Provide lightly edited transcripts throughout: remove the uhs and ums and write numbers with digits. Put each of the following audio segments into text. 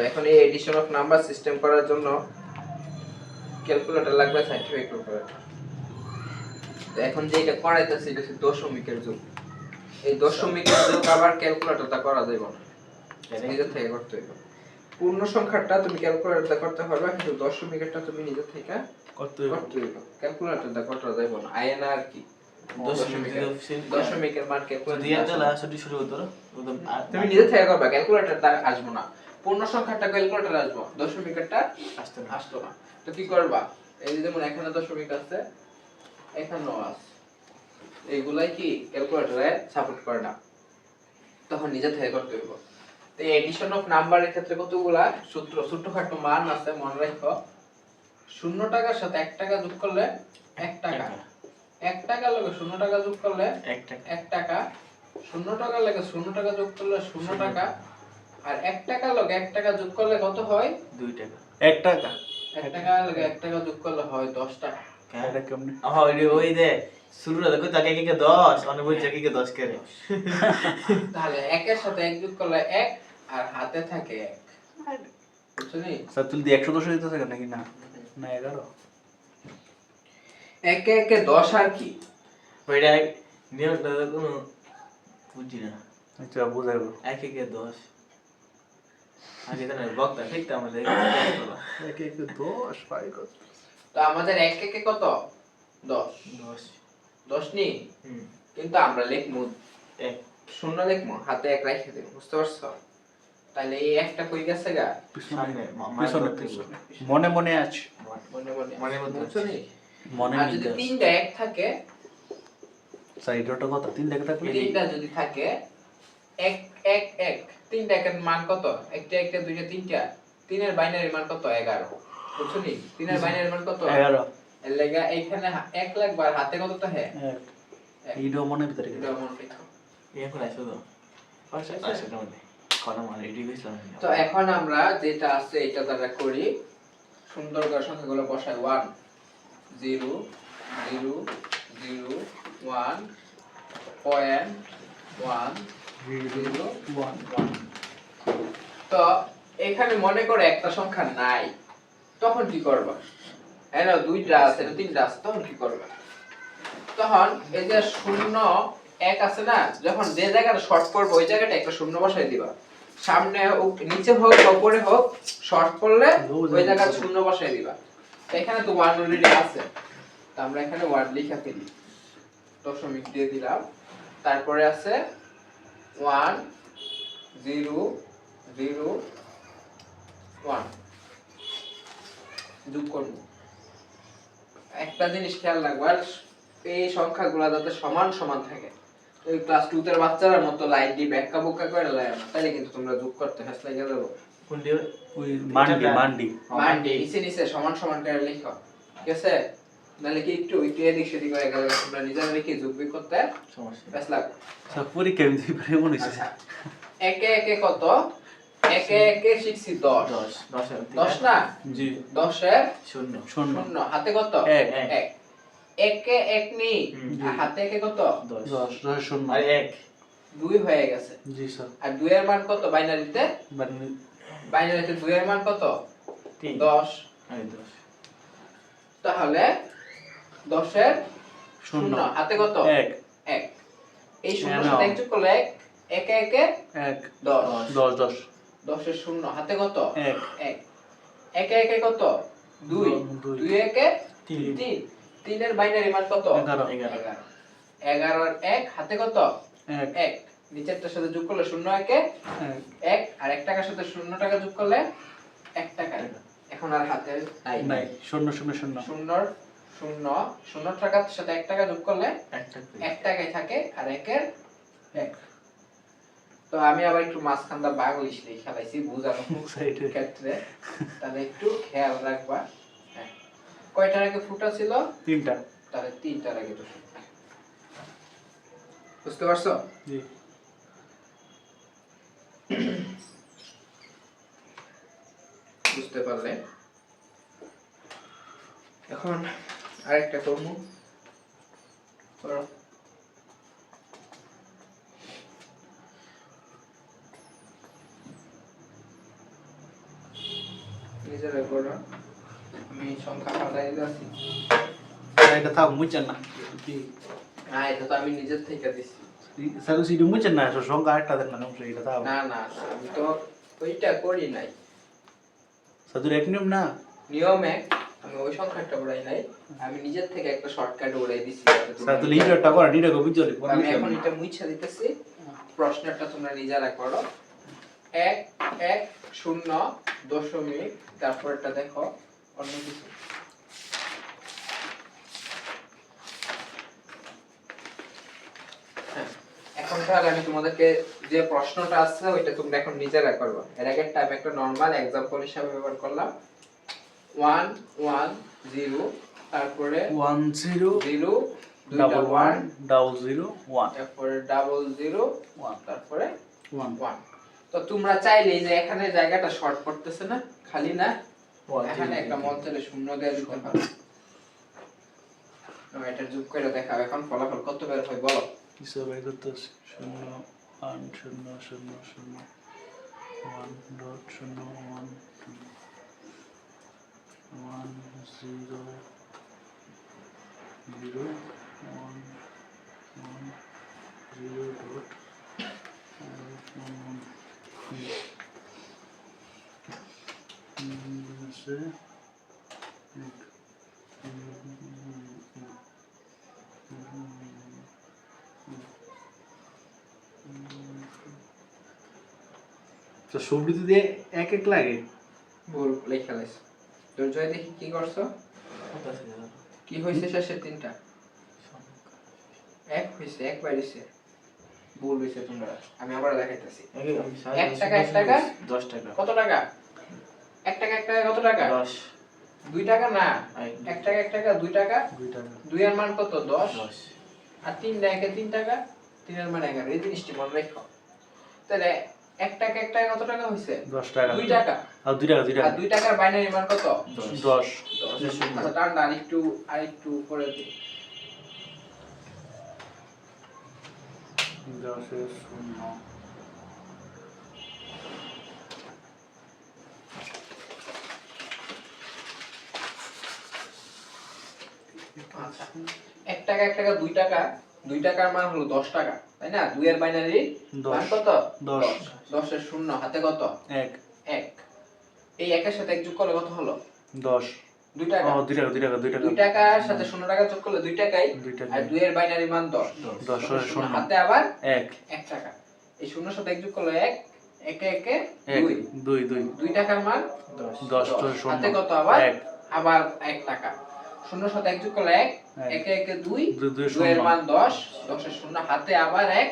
এখন এই edition of number system করার জন্য ক্যালকুলেটর লাগবে, সাইন্টিফিক ক্যালকুলেটর। তো এখন যে এটা করাইতেছে এটা হচ্ছে দশমিকের যুগ। এই দশমিকের যুগ আবার ক্যালকুলেটরটা করা যাবে না, নিজে থেকে করতে হবে। পূর্ণ সংখ্যাটা তুমি ক্যালকুলেটরটা করতে পারবে, কিন্তু দশমিকেরটা তুমি নিজে থেকে করতে হবে। ক্যালকুলেটরটা করতে যাবে না, আইএনআর কি দশমিকের মান তুমি নিজে থেকে করবা, ক্যালকুলেটরটা আসবে না। পূর্ণ সংখ্যাটা ক্যালকুলেটর আসবে, দশমিকেরটা আসতো না। তো কি করবা, এই যে যেমন এখানে দশমিক আছে, এখানেও আছে, এইগুলাই কি ক্যালকুলেটরে সাপোর্ট করে না, তখন নিজে থেকে করতে হইব। তো এডিশন অফ নাম্বারের ক্ষেত্রে কতগুলা সূত্র, ছোটখাটো মান আছে, মনে রাখো। 0 টাকার সাথে 1 টাকা যোগ করলে 1 টাকা, 1 টাকার লগে 0 টাকা যোগ করলে 1 টাকা, 0 টাকার লগে 0 টাকা যোগ করলে 0 টাকা, আর 1 টাকার লগে 1 টাকা যোগ করলে কত হয়? 2 টাকা। 1 টাকা, 1 টাকার লগে 1 টাকা যোগ করলে হয় 10 টাকা। এটা কেমনে? ওই দে শুরুটা দেখো, তাকে কি 10 মানে বলছে কি 10 করে। তাহলে 1 এর সাথে 1 যোগ করলে 1, আর হাতে থাকে 1। বুঝছনি? স্যার তুই 110 দিতেছ নাকি না? না 11। 1 1 10 আর কি? ওইটা নিয়মটা কোনো বুঝি না। আচ্ছা বুঝাইবো। 1 1 10 আগে জানা বক্তা ঠিকটা আমাদের 1 1 10 পাই কত? তো আমাদের 1 1 কত? 10 10 10 নি? কিন্তু আমরা লিখমু 1 শূন্য লিখমু, হাতে 1 রাখে দেব, বুঝতে পারছো? তাহলে এই একটা কই গেছে গা? সামনে পিছনে মনে মনে আছে, মনে বুঝছনি? মনে আর যদি তিনটা 1 থাকে, সাইডটা কত? 3টা থাকলে 3টা যদি থাকে 1 1 1, 3টা এর মান কত? একটা একটা দুইটা তিনটা, 3 এর বাইনারি মান কত? 11। বুঝছনি? 3 এর বাইনারি মান কত? 11। এর লাগা এইখানে 1 লাগবে, আর হাতে কত থাকে? 1। এইটাও মনে ভিতরে, এইটাও মনে রাখো। এখন আসো তো আসো না মানে কোন মানে এডি কইছলাম। তো এখন আমরা যেটা আছে এটা দ্বারা করি, সুন্দর করে সংখ্যাগুলো বসাই। 1 0 0 0 1 পয়েন্ট 1 0 1 1। তো এখানে মনে করে একটা সংখ্যা নাই, তখন কি করবা? এনো দুইটা আছে, তিনটা আছে, তখন কি করবা? তখন এই যে 0 1 আছে না, যখন যে জায়গাটা শর্ট করব ওই জায়গাটা একটা শূন্য বসাই দিবা। সামনে হোক নিচে হোক উপরে হোক, শর্ট করলে ওই জায়গায় শূন্য বসাই দিবা। তো এখানে তো 1 অলরেডি আছে, তো আমরা এখানে 1 লিখে ফেলি, দশমিক দিয়ে দিলাম। তারপরে আছে 1 0 0 1 যোগ করব। একটা জিনিস খেয়াল রাখবা, এই সংখ্যাগুলো যাতে সমান সমান থাকে। ওই ক্লাস 2 এর বাচ্চাদের মতো লাইন দি ব্যাক্কা বুক্কা করে লাইন না, তাহলে কিন্তু তোমরা যোগ করতে হাসলাই গেল। কোনটি? ওই মান্ডি নিচে সমান সমান করে লিখো, ঠিক আছে? নালে কি একটু এদিক সেদিক হয়ে গেল, তোমরা নিজেরা লিখে যোগ বিয়োগ করতে সমস্যা বেশ লাগবে। সব পরীক্ষা দিতে পারে মনে হচ্ছে। একে একে কত? একে একে শিখছি 10 10 না? জি 10 এর 0 0 হাতে কত? 1 1 একে 1 নি, হাতে একে কত? 10 10 0 আর 1 2 হয়ে গেছে। জি স্যার। আর 2 এর মান কত বাইনারিতে? বাইনারিতে 2 এর মান কত? 3 10 আর 10। তাহলে 10 এর 0 হাতে কত? 1 1। এই 0 সাথে 1 যোগ করলে 1 একে একে 1 10 10 10 10 এর 0 হাতে কত? 1 1 একে একে কত? 2 2 একে 3 3 এর বাইনারি মান কত? 11 11 আর 1 হাতে কত? 1 1 নিচেরটার সাথে যোগ করলে 0 একে 1 আর 1 টাকার সাথে 0 টাকা যোগ করলে 1 টাকা। এখন আর হাতে নাই 0 0 0 0 0 0 টাকার সাথে 1 টাকা যোগ করলে 1 টাকাই থাকে, আর 1 এর 1। তো আমি আবার একটু মাঝখানটা বাংলিশ লিখে খেলাইছি বুঝানোর ক্ষেত্রে, তাহলে একটু খেয়াল রাখবা। কয়টার আগে ফুটা ছিল? 3টা। তাহলে 3টার আগে তো বুঝতে পারছো? জি। বুঝতে পারলে এখন আরেকটা করব, করো। নিজেরা করো। আমি সংখ্যা পাল্টাই দিতেছি। এটা থাক মুচেন না হ্যাঁ এটা তো আমি নিজের থেকে দিছি। স্যার সিডি মুচেন না সংখ্যা একটা দেন না সমস্যা এটা থাক না না আমি তো ওইটা করি নাই। সাদুর এক নিয়ম না নিয়ম এক, আমি ওই সংখ্যাটা উড়াই নাই, আমি নিজের থেকে একটা শর্টকাট উড়াই দিছি। সাদুর লিটারটা করা ডিটা কবি চলে আমি এখন এটা মুছে দিতেছি। প্রশ্নটা তোমরা নিজেরা করো। 1 1 0 দশমিক তারপরটা দেখো অন্য কিছু। এখন তাহলে আমি তোমাদেরকে যে প্রশ্নটা আছে ওইটা তোমরা এখন নিজেরা করবে। এর আগে আমি একটা নরমাল एग्जांपल হিসেবে ব্যবহার করলাম। 1 1 0 তারপরে 1 0 0 ডাবল 1 ডাবল 0 1 তারপরে ডাবল 0 1 তারপরে 1 1। তো তোমরা চাইলে যে এখানে জায়গাটা শর্ট পড়তেছে না, খালি না, এখানে একটা মঞ্চলে শূন্য দিয়ে দিতে পারো। আমি এটা যোগ করে দেখাও এখন ফলাফল কত বের হয় বলো। হিসাব বের করতেছি 0 1 0 0 0 1 ডট 0 1 1 0 0 1 1 0 ডট 1 से তো সবজি দিয়ে এক এক লাগে ভুল লেখা লাইছ। দুর্জয় দেখি কি করছো, কি হইছে শেষে তিনটা এক হইছে, এক বাইরেছে, ভুল হইছে তোমরা। আমি আবার দেখাইতাছি। 1 টাকা 1 টাকা 10 টাকা কত টাকা, 1 টাকা 1 টাকা কত টাকা 10 2 টাকা না 1 টাকা 1 টাকা 2 টাকা 2 টাকা 2 এর মান কত 10 10 আর 3 টাকা 3 টাকা 3 এর মান 11। এই জিনিসটি মনে রাখো। তাহলে 1 টাকা 1 টাকা কত টাকা হইছে 10 টাকা 2 টাকা আর 2 টাকা 2 টাকা আর 2 টাকার বাইনারি মান কত 10 আচ্ছা টানটা আরেকটু উপরে দিই। 10 এর 0 আচ্ছা 1 টাকা 1 টাকা 2 টাকা 2 টাকার মান হলো 10 টাকা, তাই না? 2 এর বাইনারি মান কত 10 10 এর শূন্য হাতে কত 1 1। এই 1 এর সাথে 1 যোগ করলে কত হলো 10 2 টাকা। ও 2 টাকা 2 টাকা 2 টাকা 2 টাকার সাথে 0 টাকা যোগ করলে 2 টাকাই, 2 টাকা আর 2 এর বাইনারি মান 10 10 এর শূন্য 0 হাতে আবার 1 1 টাকা। এই শূন্যর সাথে 1 যোগ করলে 1 1 এ 1 2 2 2 2 টাকার মান 10 এর 0 হাতে কত আবার 1 আবার 1 টাকা। শূন্যর সাথে 1 যোগ করলে 1 1 এ 2 2 এর মান 10 10 এর শূন্য হাতে আবার 1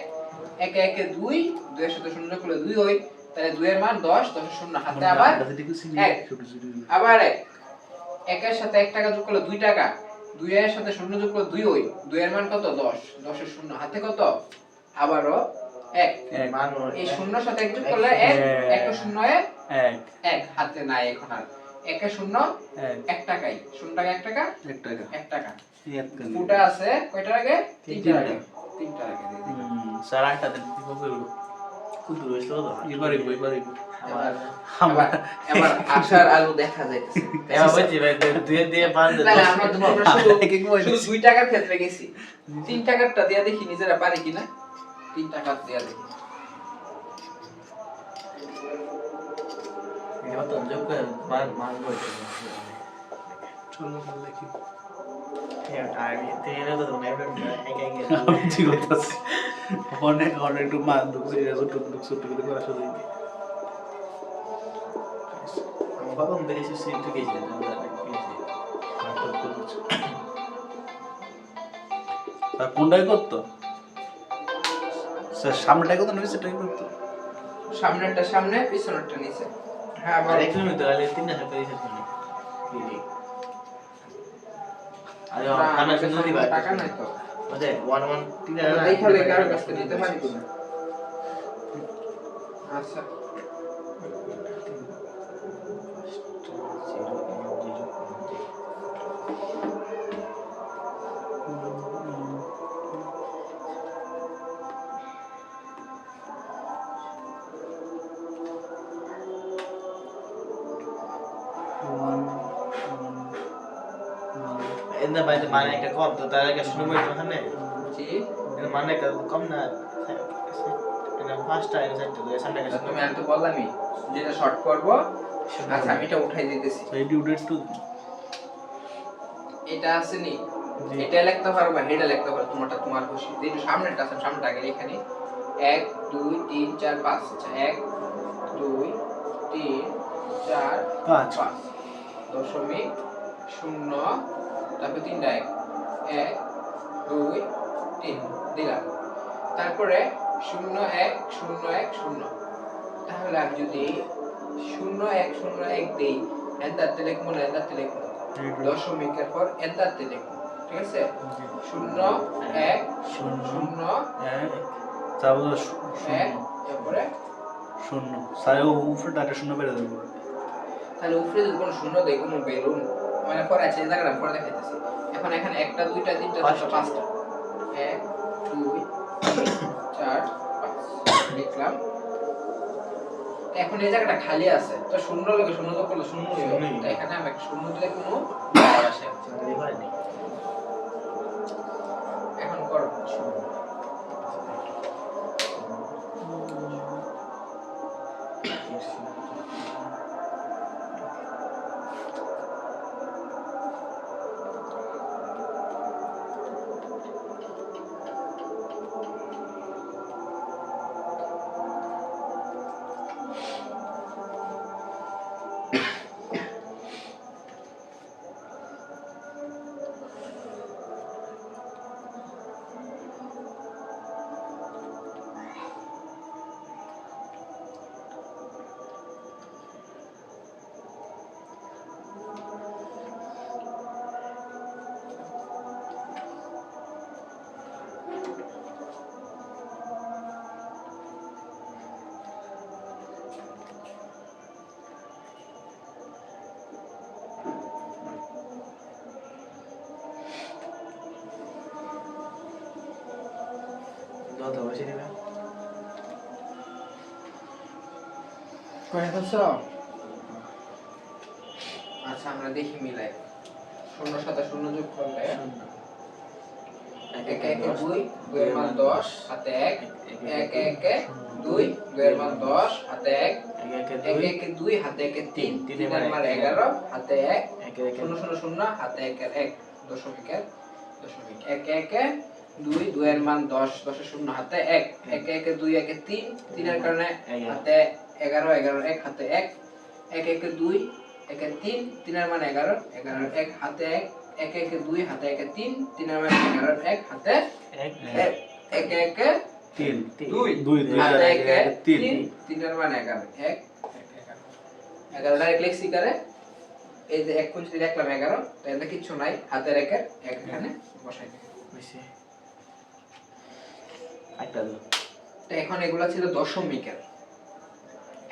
1 এ 2 2 এর সাথে শূন্য করলে 2 হয়, তাহলে 2 এর মান 10 10 এর শূন্য হাতে আবার 1 আবার 1 1 এর সাথে 1 টাকা যোগ করলে 2 টাকা, 2 এর সাথে শূন্য যোগ করলে 2 হয়, 2 এর মান কত 10 10 এর শূন্য হাতে কত আবারও 1 এই শূন্যর সাথে 1 যোগ করলে 1 1 এর শূন্য 1 1 হাতে নাই এখন আর 1 এর শূন্য 1 টাকাই, শূন্য টাকা 1 টাকা 1 টাকা 1 টাকা এক টাকা ফুটা আছে কয়টা আগে 3 টাকা 3 টাকা দিয়ে দিই। স্যার আটা দেন কি করব খুব রইছো তো এবারে এবার এবার আশার আলো দেখা যাইতেছে। এবার বলছি ভাই দুই দিয়ে বাঁধ দে তাহলে আমরা শুধু 2 টাকার ক্ষেত্রে গেছি, 3 টাকারটা দিয়া দেখি নিজেরা পারি কিনা। 3 টাকা দিয়া দেখি এটা তো যোগ করে মান বলতে চলো তাহলে কি আমি তেরে তো নেবে এক এক ঠিক আছে অনেক অনেক একটু মান দুঃখ ছোট করে করা শুরু হইবে বাবা বেশি সিট গেছে আর কোনটাই করতো স্যার সামনেটাই করতো না পিছনেটাই করতো সামনেরটা সামনে পিছনেরটা নিচে। হ্যাঁ আর এক কিলোমিটার আলে 3 টাকা দিয়েছে তুমি আরে খানা শুনে দিবা টাকা নাই তো ওদের 1 3 টাকা দেখালে কারো কাছ থেকে নিতে পারি কিনা। আচ্ছা না ভাই মানে একটা কম তো তার আগে শুরু করে ওখানে জি এর মানে একটা কম না এটা ফার্স্টটা এটা সেট তো সামনে তা তুমি আমি তো বললামই যেটা শর্ট করব আচ্ছা আমি এটা উঠাই দিতেছি এডি উঠে একটু এটা আছে নি জি। এটা লিখতে পারো বা হেডে লিখতে পারো তোমারটা তোমার খুশি যেটা সামনেটা আছে সামনেটা আগে এখানে 1 2 3 4 5 আচ্ছা 1 2 3 4 পাঁচ 5 দশমিক 0 তারপর 3টা 1 2 3 দিলাম তারপরে 0 1 0 1 0 তাহলে আমি যদি 0 1 0 1 দেই এন্টারতে লিখবো না এন্টারতে লিখবো দশমিকের পর এন্টারতে লিখবো ঠিক আছে 0 1 0 এক তারপর 1 তারপরে শূন্য সাই উপরে একটা শূন্য বেড়ে দেবো তাহলে উপরে যদি কোনো শূন্য দেই কোনো বেলুন মানে পরে আছে এই জায়গাটা পরে দেখাইতেছি এখন এখানে একটা দুইটা তিনটা চারটা পাঁচটা 1 2 4 5 লিখলাম এখন এই জায়গাটা খালি আছে তো শূন্য লাগে শূন্য যোগ করলে শূন্য হয়ে যাবে তো এখানে আমি একটা শূন্য দিলে কোনো পাওয়ার আসে না। এখন করো যত বসে দিবে করে ফেলছো আচ্ছা আমরা দেখি মিলাই শূন্যর সাথে শূন্য যোগ করলে এক এক দুই দুই এর মান 10 হাতে 1 এক এক দুই দুই এর মান 10 হাতে 1 এক এক দুই হাতে 1 3 3 এর মান 11 হাতে 1 শূন্য শূন্য শূন্য হাতে 1 এর 1 দশমিকের দশমিক এক এক দুই দুই এর মান 10 10 এর শূন্য হাতে 1 এক এক দুই এক 3 3 এর কারণে হাতে 11 11 1 হাতে 1 এক এক দুই এক 3 3 এর মান 11 11 1 হাতে 1 এক এক দুই হাতে 1 3 3 এর মান 11 1 হাতে 1 এক এক তিন দুই দুই হাতে 1 তিন 3 3 এর মান 11 1 11 ডাইরেক্ট লিখছি করে এই যে 1 কোণ লিখলাম 11 তাহলে কিছু নাই হাতের 1 এর 1 এখানে বসাই দিই বেশি একটা দাও তো এখন এগুলা ছিল দশমিকের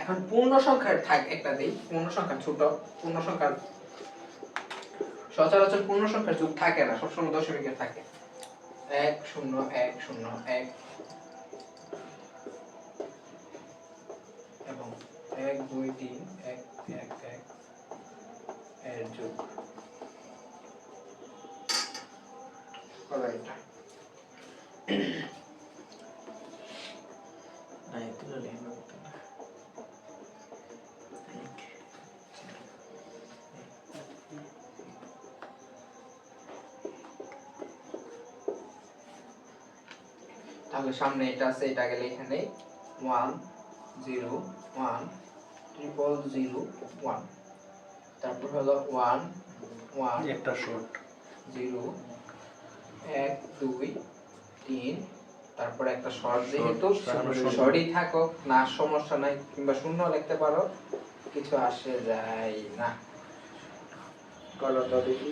এখন পূর্ণ সংখ্যার থাক একটা দেই পূর্ণ সংখ্যা ছোট পূর্ণ সংখ্যার সচরাচর পূর্ণ সংখ্যার যোগ থাকে না সবসময় দশমিকের থাকে 1 0 1 0 1 এবং 1 2 3 1 1 1 এর যোগ করা এটা না এগুলো লেখা হতো না তাহলে সামনে এটা আছে এটা গেলে এখানে 1 0 1 0 1 তারপর হলো 1 1 একটা শর্ট 0 1 2 3 তারপর একটা শর্ট যেহেতু শর্টই থাকো না সমস্যা নাই কিংবা শূন্য লিখতে পারো কিছু আসে যায় না করো তো দেখি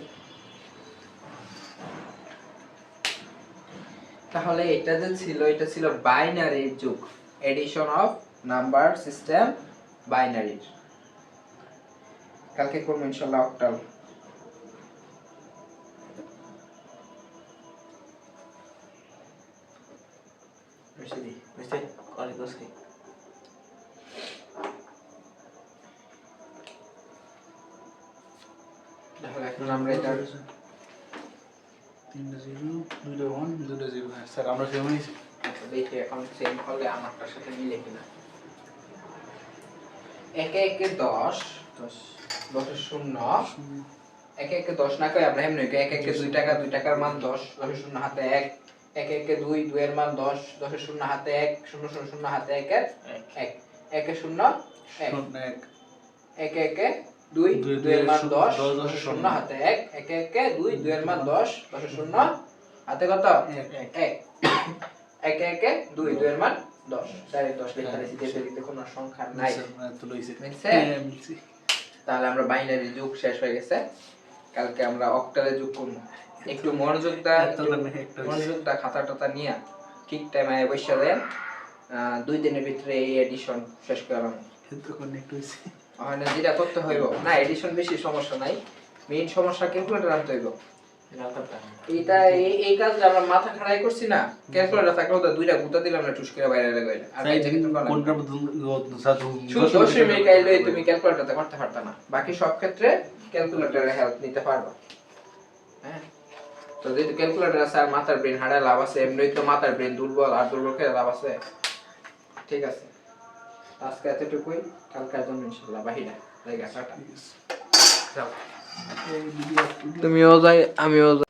তাহলে এটা যে ছিল এটা ছিল বাইনারির যুগ এডিশন অফ নাম্বার সিস্টেম বাইনারির কালকে করব ইনশাআল্লাহ অক্টাল বেশি দি বেশি করে দোসে তাহলে এখন আমরা এটা 3টা 0 2টা 1 2টা 0 হ্যাঁ স্যার আমরা সেম নিয়েছি আচ্ছা দেখি এখন সেম করলে আমারটার সাথে মিলে কিনা। একে একে 10 10 10 শূন্য একে একে 10 না কই আমরা এমনি একে একে 2 টাকা 2 টাকার মান 10 10 শূন্য হাতে 1 একে একে 2 2 এর মান 10 10 শূন্য হাতে 1 শূন্য শূন্য শূন্য হাতে 1 1 একে শূন্য 1 1 একে একে 2 2 এর মান 10 10 শূন্য হাতে 1 একে একে 2 2 এর মান 10 10 শূন্য হাতে কত 1 একে একে 2 2 এর মান 10 তাহলে 10 লেখা দিছি দেখতে কোনো সংখ্যা নাই তো লইছে মিলছে? হ্যাঁ মিলছে তাহলে আমরা বাইনারি যোগ শেষ হয়ে গেছে কালকে আমরা অক্টালে যোগ করব একটু মনোযোগ দা খাতা টাতা নিয়া ঠিক টাইমে বসে দেন 2 দিনের ভিতরে এই এডিশন শেষ করলাম তো কানেক্ট হইছে হয় না যেটা করতে হইব না এডিশন বেশি সমস্যা নাই মেইন সমস্যা ক্যালকুলেটর আনতে হইব এটা এই কাজটা আমরা মাথা খাড়াই করছি না ক্যালকুলেটর থাকলেও তো দুইটা গুতা দিলাম না টুস করে বাইরে লাগাইলা আর এটা কিন্তু কোনটা সাধু শুধু 10 মিনিট কাইলে তুমি ক্যালকুলেটরতে করতে পারতা না বাকি সব ক্ষেত্রে ক্যালকুলেটরের হেল্প নিতে পারবা হ্যাঁ তো যেহেতু ক্যালকুলেটর আছে আর মাথার ব্রেন হাড়ে লাভ আছে এমনি তো মাথার ব্রেন দুর্বল আর দুর্বল করে লাভ আছে ঠিক আছে আজকে এতটুকুই কালকের জন্য ইনশাআল্লাহ বাহিরা জায়গা টাটা যাও তুমিও যাই আমিও যাই